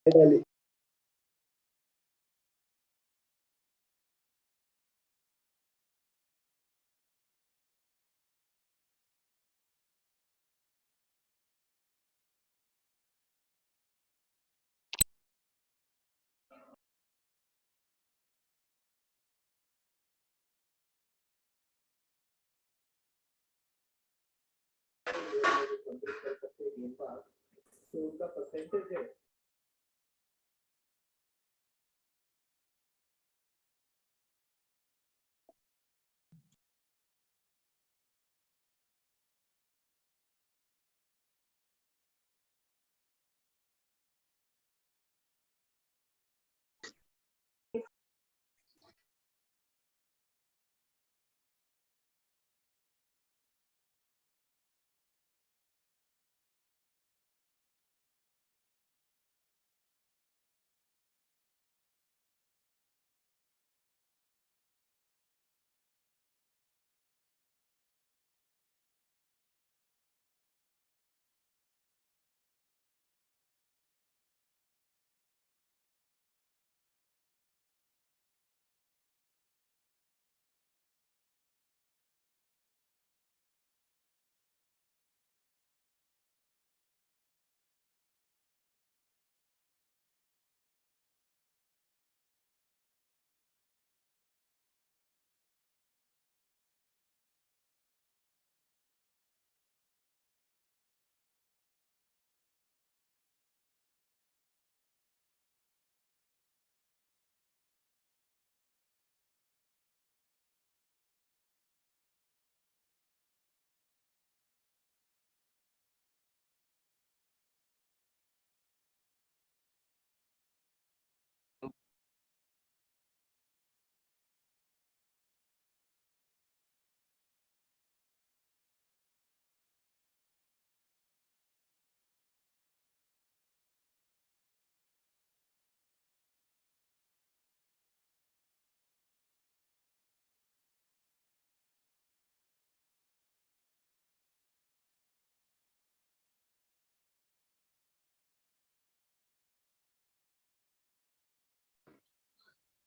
Really.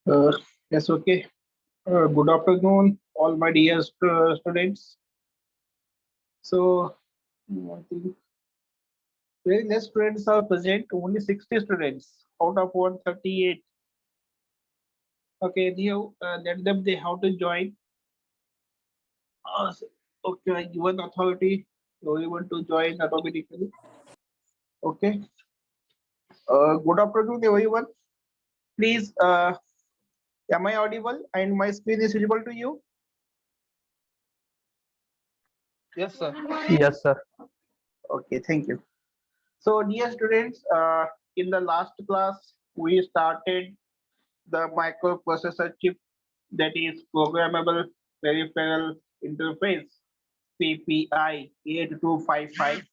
Uh, yes, okay. Good afternoon, all my dear students. So, I think very less students are present, only 60 students out of 138. Okay, let them they have to join. Okay, I given authority, everyone to join automatically. Okay. Good afternoon, everyone. Please, am I audible and my screen is visible to you? Yes, sir. Yes, sir. Okay, thank you. So, dear students, in the last class, we started the microprocessor chip, that is programmable peripheral interface, PPI 8255.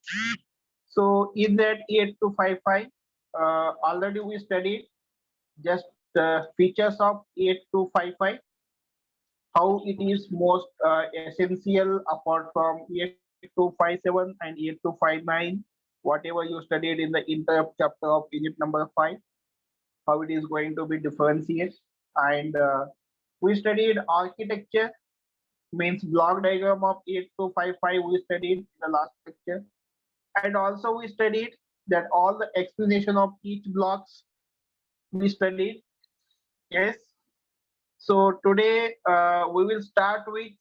So, in that 8255, already we studied just features of 8255, how it is most essential apart from 8257 and 8259, whatever you studied in the interrupt chapter of unit number 5, how it is going to be differentiated. And we studied architecture, means block diagram of 8255 we studied in the last lecture. And also we studied that all the explanation of each blocks we studied. Yes. So today we will start with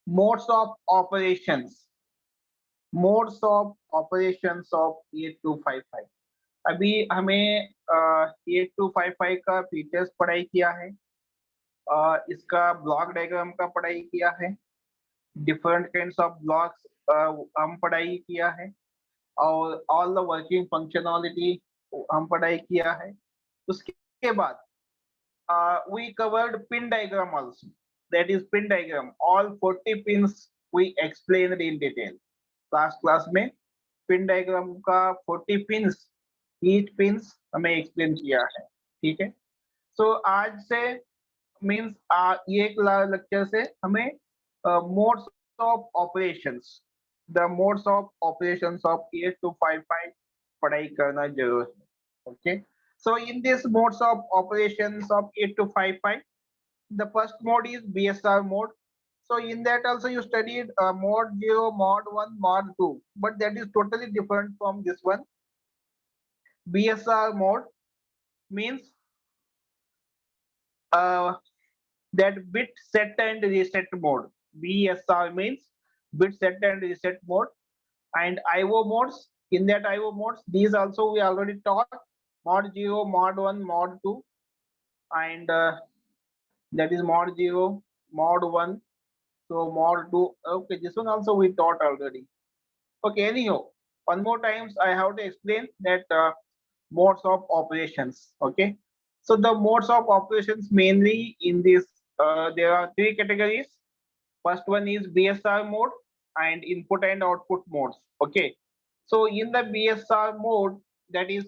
modes of operations. Modes of operations of 8255। अभी हमें 8255 का features पढ़ाई किया है, इसका block diagram का पढ़ाई किया है, डिफरेंट काइंड्स ऑफ ब्लॉक्स हम पढ़ाई किया है, और ऑल द वर्किंग फंक्शनैलिटी हम पढ़ाई किया है। उसके बाद we covered pin diagram also, that is pin diagram, all 40 pins we explained in detail last class में। पिन डायग्राम का 40 पिंस, ईच पिंस हमें एक्सप्लेन किया है, ठीक है। सो आज से मींस ये एक लेक्चर से हमें modes of operations, the modes of operations of 8255 पढ़ाई करना जरूर है। Okay. So in this modes of operations of 8255, the first mode is BSR mode. So in that also you studied mode 0, mode 1, mode 2, but that is totally different from this one. BSR mode means uh, that bit set and reset mode. BSR means bit set and reset mode. And IO modes, in that IO modes, these also we already taught, mod 0, mod 1, mod 2, and that is mod 0, mod 1, so mod 2. Okay, this one also we taught already. Okay, anyhow, one more times I have to explain that modes of operations. Okay, so the modes of operations mainly in this, there are three categories. First one is BSR mode and input and output modes. Okay, so in the BSR mode, that is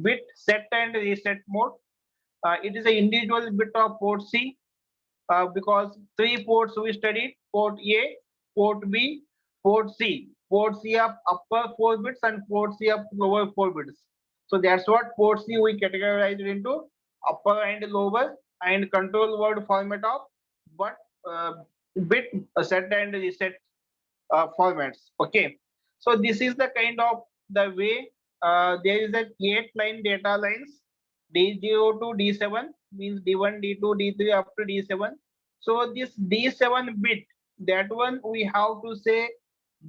bit set and reset mode, it is an individual bit of port C, because three ports we studied: port A, port B, port C. Port C of upper 4 bits and port C of lower 4 bits. So that's what port C we categorized into upper and lower and control word format of, but uh, bit set and reset formats. Okay, so this is the kind of the way, there is a 8 line data lines, D0 to D7 means D1, D2, D3 up to D7. So this D7 bit, that one we have to say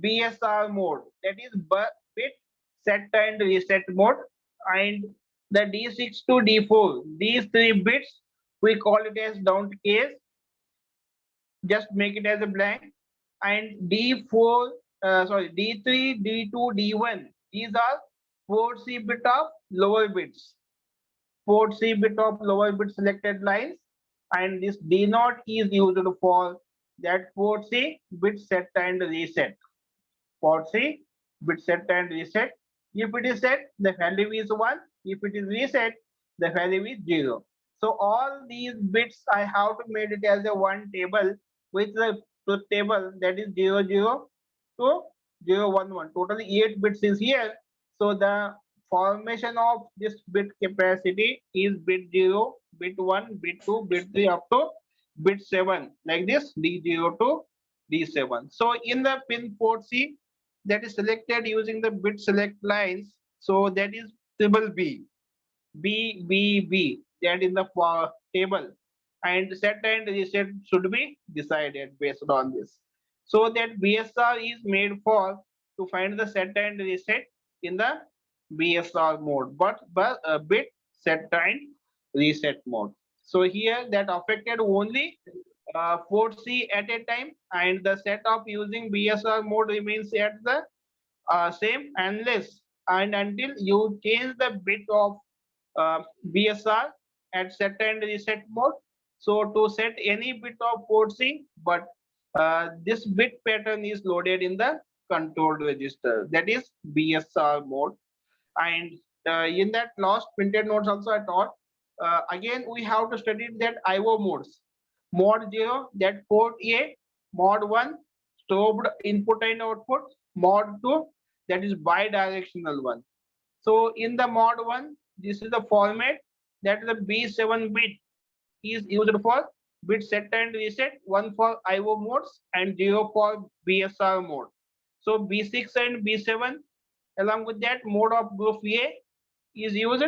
BSR mode, that is bit set and reset mode. And the D6 to D4, these three bits we call it as down case, just make it as a blank. And D4, sorry, D3, D2, D1, these are 4C bit of lower bits, 4C bit of lower bit selected lines, and this D0 is used for that 4C bit set and reset. For C, bit set and reset. If it is set, the value is 1. If it is reset, the value is 0. So all these bits I have to make it as a one table with the truth table, that is 00 to 011. Totally 8 bits is here. So the formation of this bit capacity is bit 0, bit 1, bit 2, bit 3 up to bit 7, like this, D0 to D7. So in the pin port C, that is selected using the bit select lines. So that is triple B, B, B, B, that in the table. And set and reset should be decided based on this. So that BSR is made for to find the set and reset in the BSR mode, but bit set and reset mode. So here that affected only port C at a time, and the setup using BSR mode remains at the same unless and until you change the bit of BSR at set and reset mode. So to set any bit of port C, but this bit pattern is loaded in the control register, that is BSR mode. And in that last printed notes also I taught, again we have to study that IO modes. Mode 0, that port A. Mode 1, stopped input and output. Mode 2, that is bi-directional one. So in the mode 1, this is the format, that the B7 bit is used for bit set and reset, 1 for IO modes and 0 for BSR mode. So B6 and B7 along with that mode of group A is used,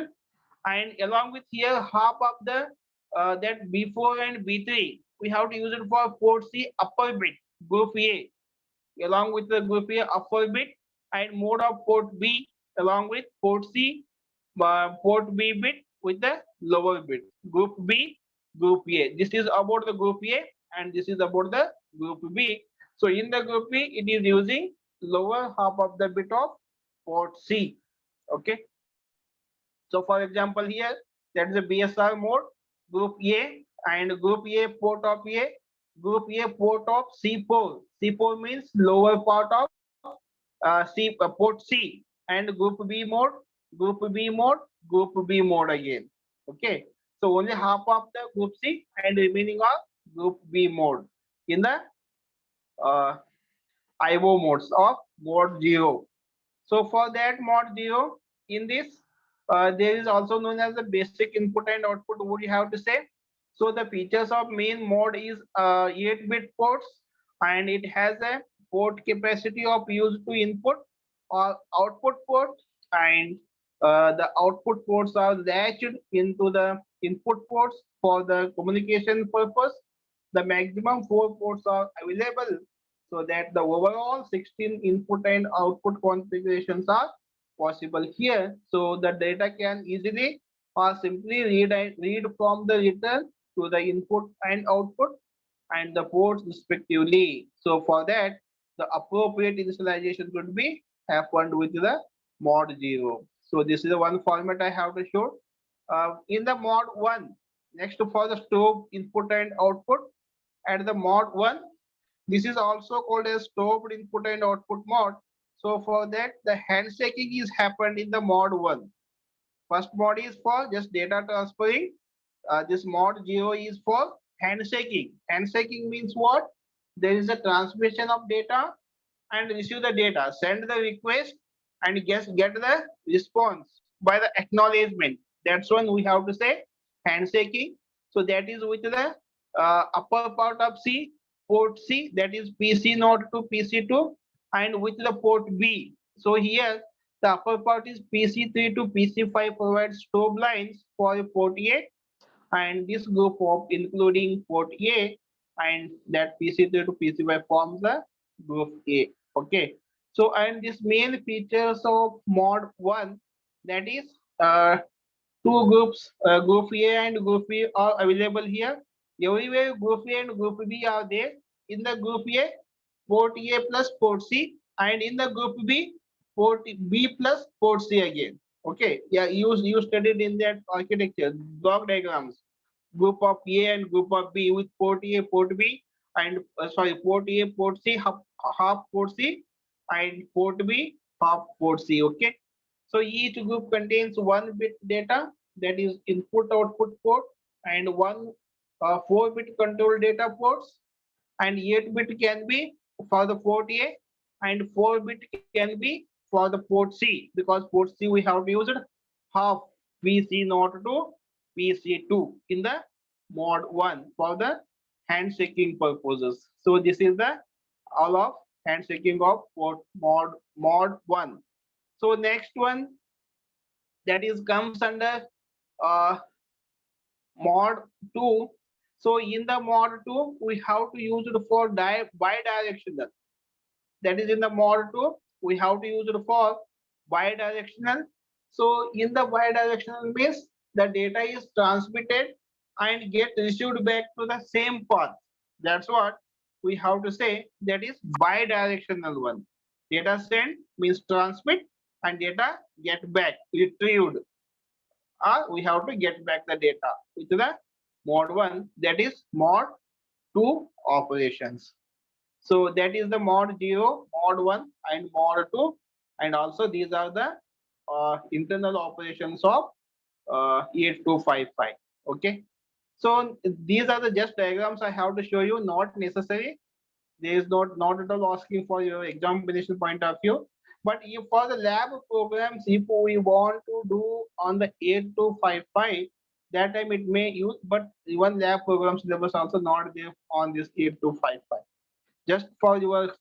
and along with here half of the that B4 and B3 we have to use it for port C upper bit group A, along with the group A upper bit, and mode of port B along with port C port B bit with the lower bit group B group A. This is about the group A and this is about the group B. So in the group B it is using lower half of the bit of port C. Okay. So for example here, that is a BSR mode, group A, and group A port of A, group A port of C4. C4 means lower part of port C, and group B mode, group B mode, group B mode again. Okay. So only half of the group C and remaining of group B mode in the uh, IO modes of mode 0. So for that mode 0, in this There is also known as the basic input and output. What you have to say? So the features of main mode is 8-bit ports, and it has a port capacity of used to input or output port, and the output ports are latched into the input ports for the communication purpose. The maximum 4 ports are available, so that the overall 16 input and output configurations are possible here. So the data can easily or simply read from the return to the input and output and the ports respectively. So for that, the appropriate initialization could be happened with the mod 0. So this is the one format I have to show. In the mod 1, next for the stored input and output, at the mod 1, this is also called as stored input and output mode. So for that, the handshaking is happened in the mod 1. First mod is for just data transferring. This mod 0 is for handshaking. Handshaking means what? There is a transmission of data and receive the data, send the request and get the response by the acknowledgement. That's when we have to say handshaking. So that is with the upper part of C, port C, that is PC node to PC2, and with the port B. So here the upper part is PC3 to PC5 provides stop lines for port A, and this group of including port A and that PC3 to PC5 forms the group A. Okay. So and this main features of mod 1, that is two groups, group A and group B are available here. Everywhere group A and group B are there. In the group A, port A plus port C, and in the group B, port B plus port C again. Okay, yeah, you studied in that architecture block diagrams. Group of A and group of B with port A, port B, and sorry, port A, port C, half port C, and port B, half port C. Okay, so each group contains one bit data, that is input output port, and one 4-bit control data ports, and 8-bit can be for the port A, and 4-bit can be for the port C, because port C we have used half PC not to PC2 in the mod 1 for the handshaking purposes. So this is the all of handshaking of port mod 1. So next one, that is comes under uh, mod 2. So in the mod 2, we have to use it for bidirectional. That is in the mod 2, we have to use it for bidirectional. So in the bidirectional means the data is transmitted and get received back to the same path. That's what we have to say, that is bidirectional one. Data send means transmit and data get back, retrieved, or we have to get back the data with the mod 1, that is mod 2 operations. So that is the mod 0, mod 1 and mod 2, and also these are the internal operations of 8255. Okay, so these are the just diagrams I have to show you, not necessary. There is not at all asking for your examination point of view. But if for the lab programs, if we want to do on the 8255, that time it may use, but even lab program syllabus also not there on this 8255. Just for your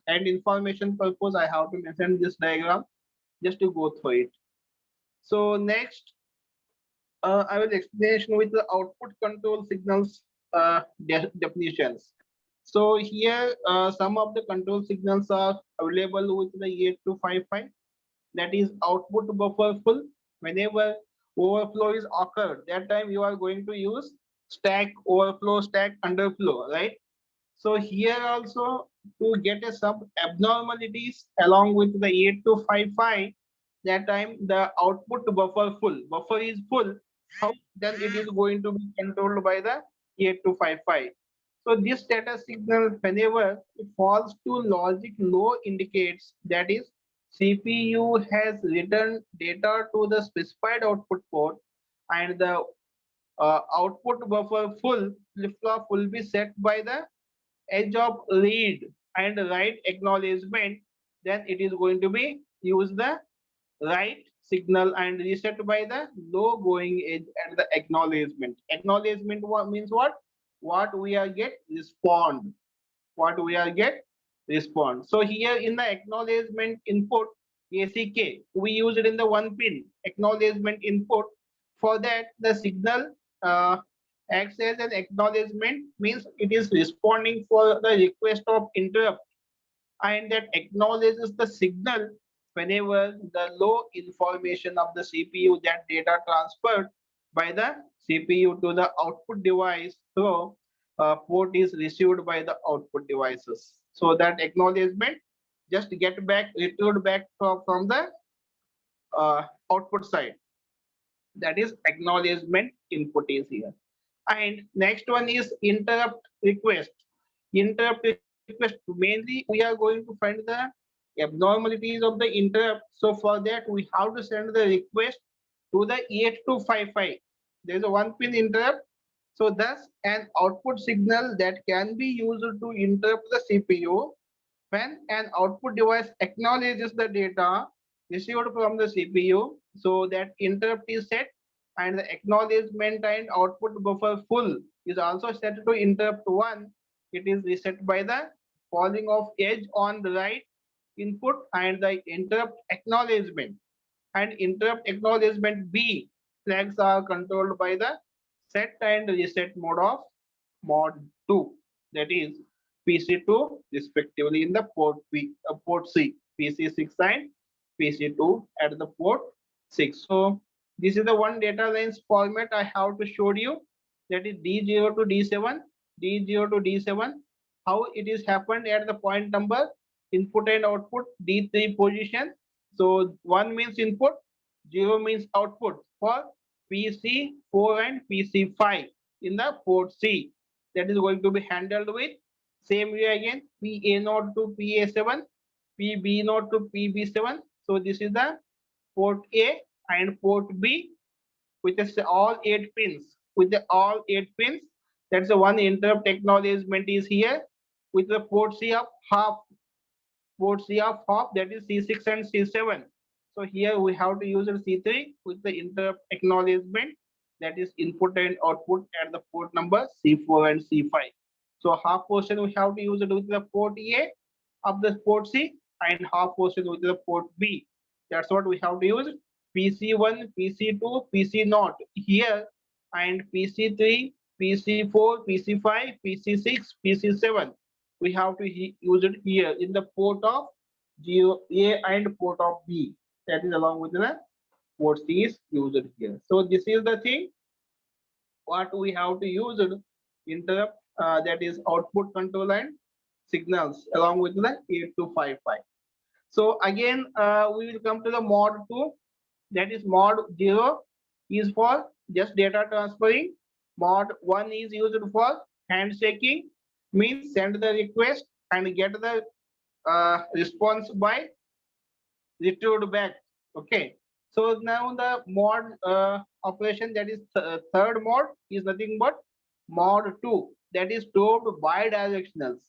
and information purpose, I have to mention this diagram just to go through it. So next, I will explanation with the output control signals definitions. So here, some of the control signals are available with the 8255. That is output buffer full. Whenever overflow is occurred, that time you are going to use stack overflow, stack underflow, right? So here also to get some abnormalities along with the 8255, that time the output buffer is full, how then it is going to be controlled by the 8255. So this data signal, whenever it falls to logic low, indicates that is CPU has returned data to the specified output port, and the output buffer full flip flop will be set by the edge of read and write acknowledgement. Then it is going to be use the write signal and reset by the low going edge and the acknowledgement. Acknowledgement means what? What we are get respond. What we are get respond. So here in the acknowledgement input ACK, we use it in the one pin acknowledgement input. For that, the signal acts as an acknowledgement, means it is responding for the request of interrupt, and that acknowledges the signal whenever the low information of the CPU, that data transferred by the CPU to the output device through port is received by the output devices. So that acknowledgement just get back returned back from the output side. That is acknowledgement input is here. And next one is interrupt request. Interrupt request, mainly we are going to find the abnormalities of the interrupt. So for that we have to send the request to the 8255. There is a one pin interrupt. So thus an output signal that can be used to interrupt the CPU when an output device acknowledges the data received from the CPU. So that interrupt is set, and the acknowledgement and output buffer full is also set to interrupt 1. It is reset by the falling of edge on the right input and the interrupt acknowledgement. And interrupt acknowledgement B flags are controlled by the set and reset mode of mod 2, that is PC2 respectively in the port C, PC6 and PC2 at the port 6. So this is the one data lines format I have to show you, that is D0 to D7, D0 to D7, how it is happened at the point number input and output D3 position. So 1 means input, 0 means output for PC4 and PC5 in the port C. That is going to be handled with same way again, PA0 to PA7, PB0 to PB7. So this is the port A and port B with all 8 pins. With the all 8 pins, that's the one interrupt acknowledgement is here with the port C of half, port C of half, that is C6 and C7. So here we have to use a C3 with the interrupt acknowledgement, that is input and output at the port number C4 and C5. So half portion we have to use it with the port A of the port C and half portion with the port B. That's what we have to use. PC1, PC2, PC0 here, and PC3, PC4, PC5, PC6, PC7. We have to use it here in the port of A and port of B. That is along with the port C is used here. So this is the thing what we have to use it interrupt, that is output control and signals along with the 8255. So again we will come to the mod 2, that is mod 0 is for just data transferring. Mod 1 is used for handshaking, means send the request and get the response by retrieved back. Okay. So now the mod operation, that is third mod, is nothing but mod 2, that is stored bidirectionals.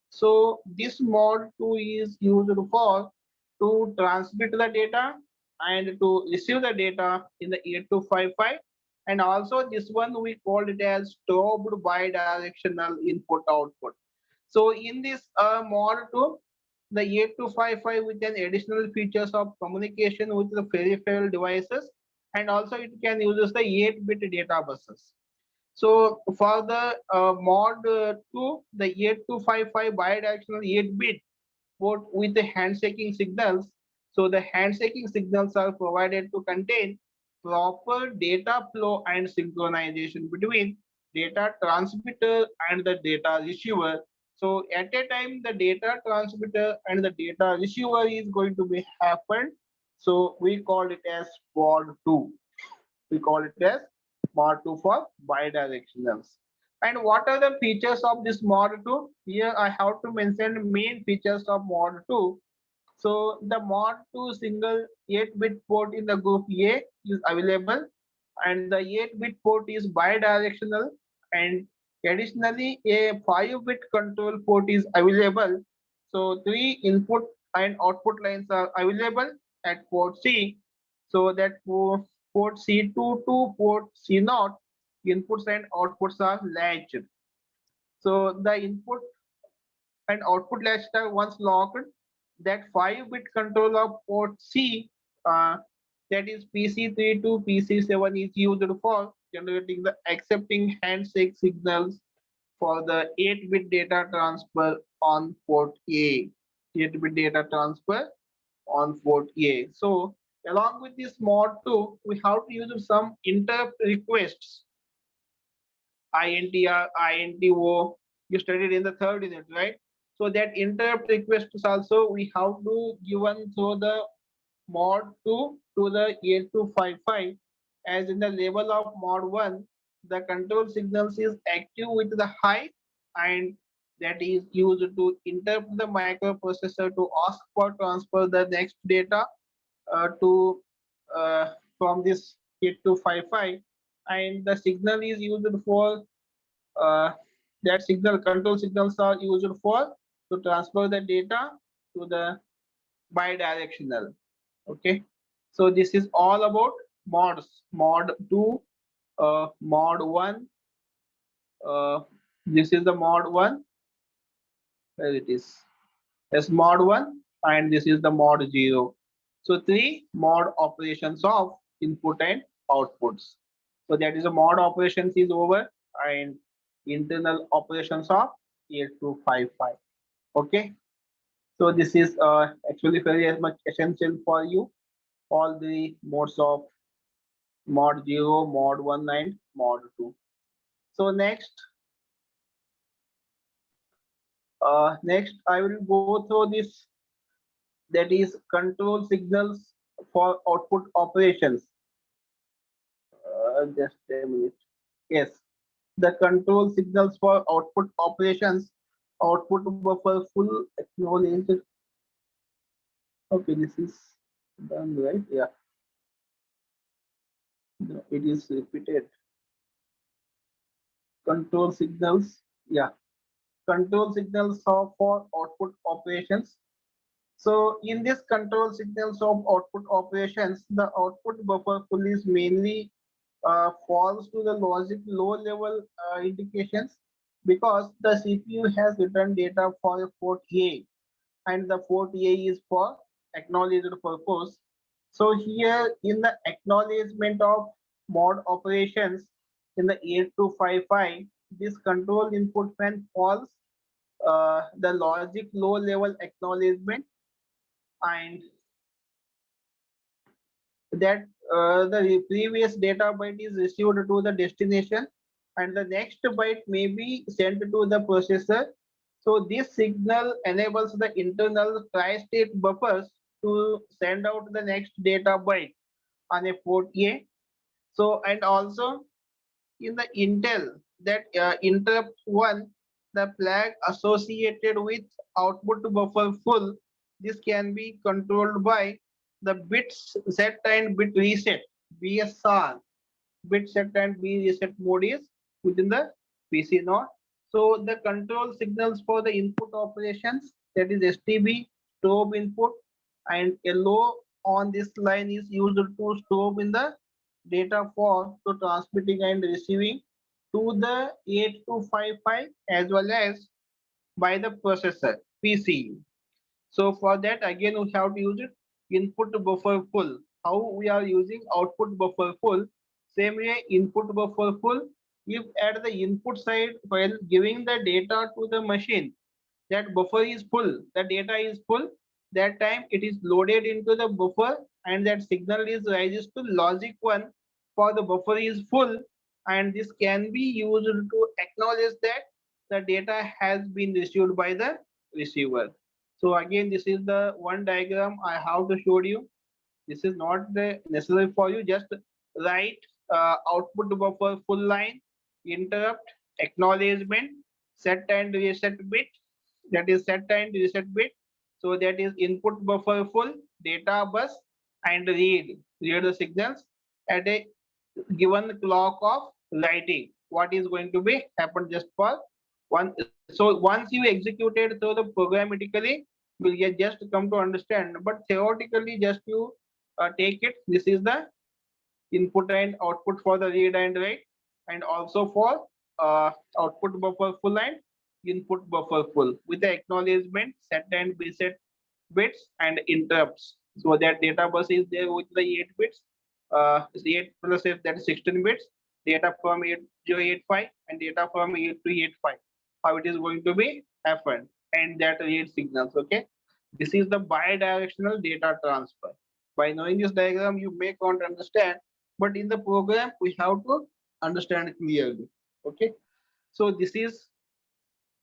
So this mod 2 is used for to transmit the data and to receive the data in the 8255, and also this one we called it as stored bidirectional input output. So in this mod 2, the 8255 with an additional features of communication with the peripheral devices, and also it can use the 8-bit data buses. So for the mod 2, the 8255 bidirectional 8-bit port with the handshaking signals. So the handshaking signals are provided to contain proper data flow and synchronization between data transmitter and the data receiver. So at a time the data transmitter and the data receiver is going to be happen. So we call it as mod 2. We call it as mod 2 for bidirectionals. And what are the features of this mod 2? Here I have to mention main features of mod 2. So the mod 2 single 8-bit port in the group A is available, and the 8-bit port is bidirectional, and additionally a 5-bit control port is available. So 3 input and output lines are available at port C. So that port C2 to port C0 inputs and outputs are latched. So the input and output latch are once locked, that 5-bit control of port C, uh, that is PC3 to PC7, is used for generating the accepting handshake signals for the 8-bit data transfer on port A. 8-bit data transfer on port A. So along with this mod 2, we have to use some interrupt requests, INTR, INTO. You studied in the third unit, right? So that interrupt request is also we have to given through the mod 2 to the 8255, as in the level of mod 1, the control signals is active with the high, and that is used to interrupt the microprocessor to ask for transfer the next data to from this 8255, and the signal is used for uh, that signal control signals are used for to transfer the data to the bidirectional. Okay, so this is all about mods. Mod 2, mod 1, uh, this is the mod 1, where it is, yes, mod 1, and this is the mod 0. So three mod operations of input and outputs. So that is a mod operations is over, and internal operations of 8255. Okay, so this is actually very much essential for you, all the modes of mod 0, mod 1, and mod 2. So next I will go through this, that is control signals for output operations. Just a minute. Yes, the control signals for output operations, output buffer full acknowledged. Okay, this is done, right? Yeah, no, it is repeated. Control signals, yeah, control signals are for output operations. So in this control signals of output operations, the output buffer full is mainly falls to the logic low level indications, because the CPU has returned data for a port A, and the port A is for acknowledged purpose. So here in the acknowledgement of mod operations in the 8255, this control input when false, the logic low level acknowledgement, and that the previous data byte is received to the destination, and the next byte may be sent to the processor. So this signal enables the internal tri-state buffers to send out the next data byte on a port A. So and also in the Intel, that interrupt one, the flag associated with output buffer full, this can be controlled by the bits set and bit reset, BSR. Bit set and B reset mode is within the PC node. So the control signals for the input operations, that is STB, strobe input, and yellow on this line is used to strobe in the data for to transmitting and receiving to the 8255, as well as by the processor PCU. So for that again we have to use it input buffer full. How we are using output buffer full? Same way input buffer full. If at the input side while giving the data to the machine, that buffer is full, the data is full, that time it is loaded into the buffer, and that signal is rises to logic 1 for the buffer is full, and this can be used to acknowledge that the data has been received by the receiver. So again, this is the one diagram I have to show you. This is not the necessary for you. Just write output buffer full line, interrupt, acknowledgement, set and reset bit. That is set and reset bit. So that is input buffer full, data bus, and read the signals at a given clock of writing. What is going to be happen just for one? So once you executed through the programmatically, will get just come to understand. But theoretically, just you take it. This is the input and output for the read and write, and also for output buffer full and input buffer full with the acknowledgement set and reset bits and interrupts. So that data bus is there with the 8 bits, 8 plus 8, that is 16 bits, data from 8085 and data from 8285. How it is going to be happen and that read signals. Okay, this is the bidirectional data transfer. By knowing this diagram, you may can't understand, but in the program we have to understand clearly. Okay, so this is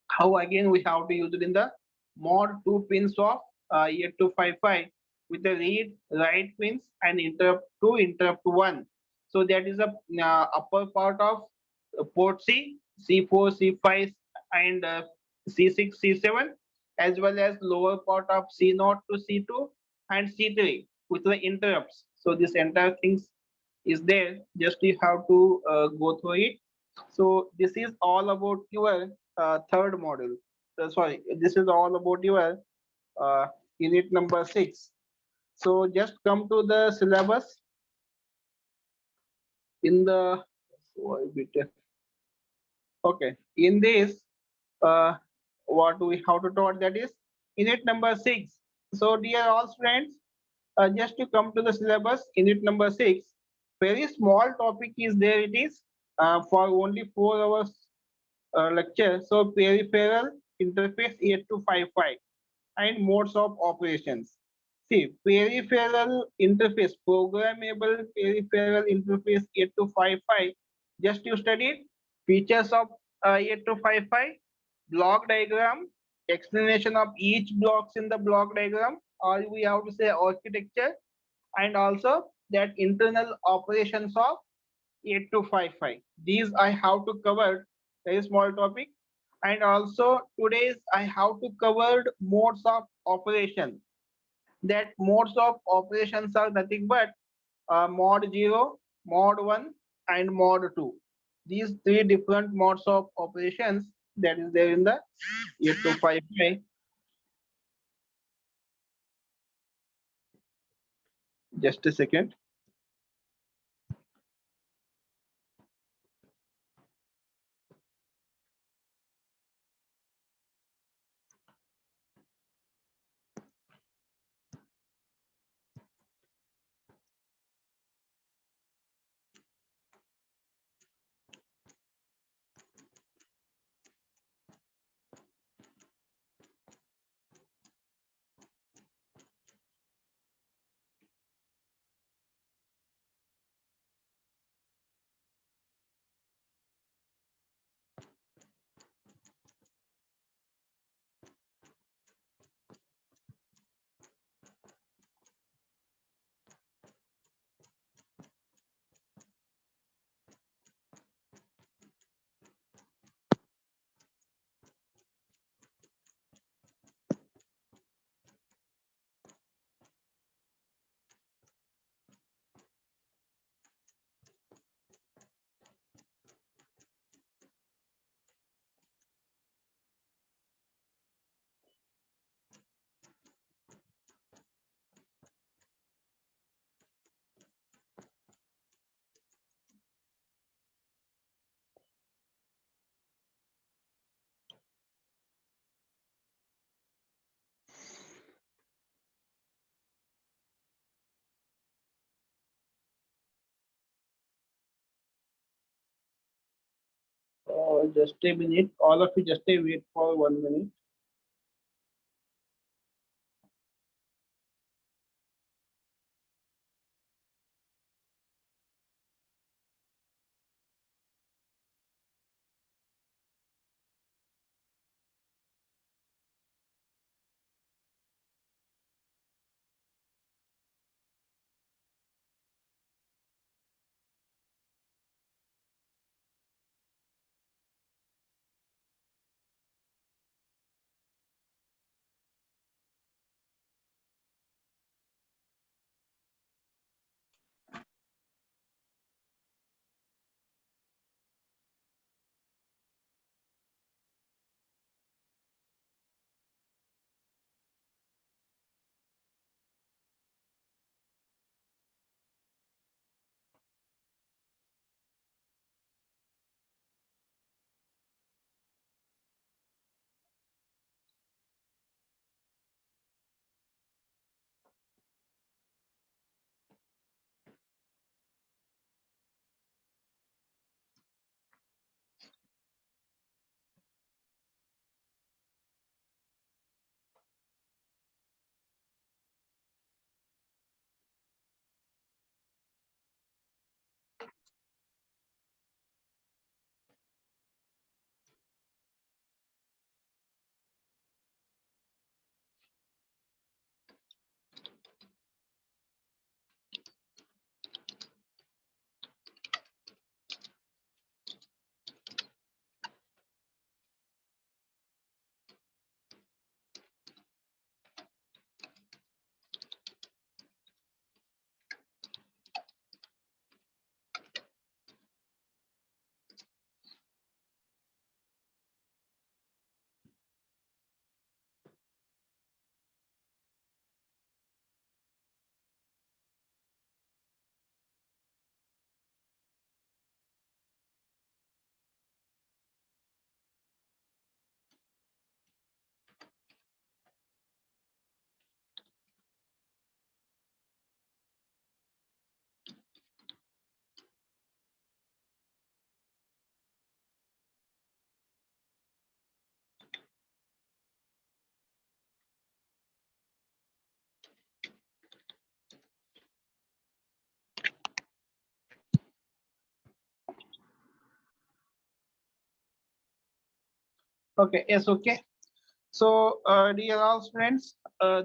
how again we have to use it in the mod 2 pins of 8255 with the read write pins and interrupt 2 interrupt 1. So that is the upper part of port C, C4, C5 and C6, C7, as well as lower part of C0 to C2 and C3 with the interrupts. So this entire things is there, just you have to go through it. So this is all about your third module. Sorry, this is all about your uh, unit number 6. So just come to the syllabus in the okay. In this, uh, what we have to talk, that is unit number 6. So dear all students, just to come to the syllabus, unit number 6, very small topic is there. It is for only 4 hours lecture. So peripheral interface 8255 and modes of operations. See, peripheral interface, programmable peripheral interface 8255. Just you studied features of 8255, block diagram, explanation of each blocks in the block diagram, or we have to say architecture, and also that internal operations of 8255. These I have to cover, very small topic. And also today's I have to cover modes of operation. That modes of operations are nothing but mod 0, mod 1 and mod 2. These three different modes of operations that is there in the 8255. Just a second. Just a minute. All of you just a wait for 1 minute. Okay, yes, okay. So, dear all friends,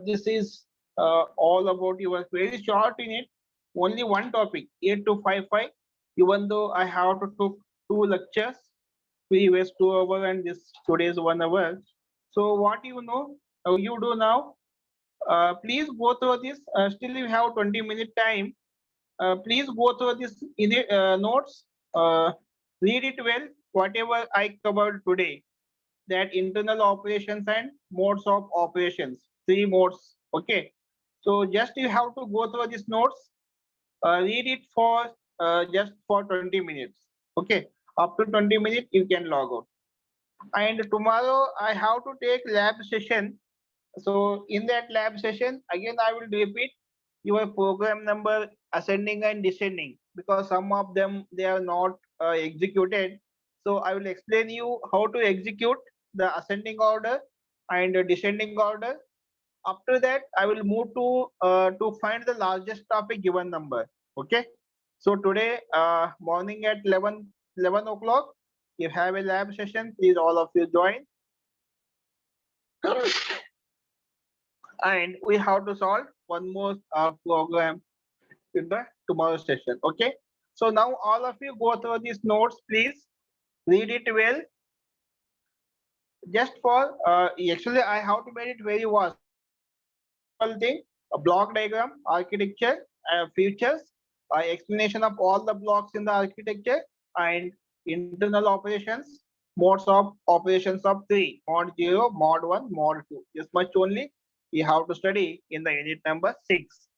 this is all about your very short in it. Only one topic, 8 to 5. Even though I have to took two lectures, previous 2 hours and this today's 1 hour. So, what you do now. Please go through this. Still, you have 20-minute time. Please go through this in notes. Read it well. Whatever I covered today, that internal operations and modes of operations, three modes. Okay, so just you have to go through these notes, read it for just for 20 minutes. Okay, up to 20 minutes you can log out. And tomorrow I have to take lab session. So in that lab session again I will repeat your program number, ascending and descending, because some of them they are not executed. So I will explain you how to execute the ascending order and descending order. After that I will move to find the largest topic given number. Okay, so today morning at 11 o'clock you have a lab session. Please all of you join, and we have to solve one more program in the tomorrow session. Okay, so now all of you go through these notes, please read it well. Just for actually I have to make it very vast. Just simple thing: a block diagram, architecture, features, explanation of all the blocks in the architecture, and internal operations, modes of operations of three: mod 0, mod 1, mod 2. This much only you have to study in the unit number 6.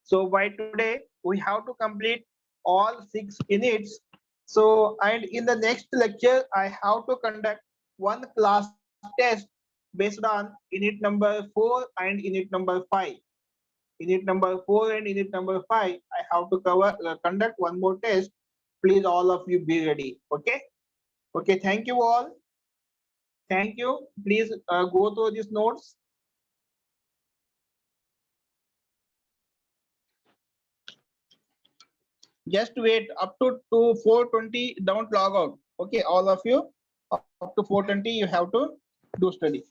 So by today we have to complete all 6 units. So, and in the next lecture I have to conduct one class test based on unit number 4 and unit number 5. Unit number 4 and unit number 5 I have to conduct one more test. Please all of you be ready. Okay, okay, thank you all. Thank you. Please go through these notes. Just wait up to 4:20. Don't log out. Okay, all of you, up to 4:20 you have to do study.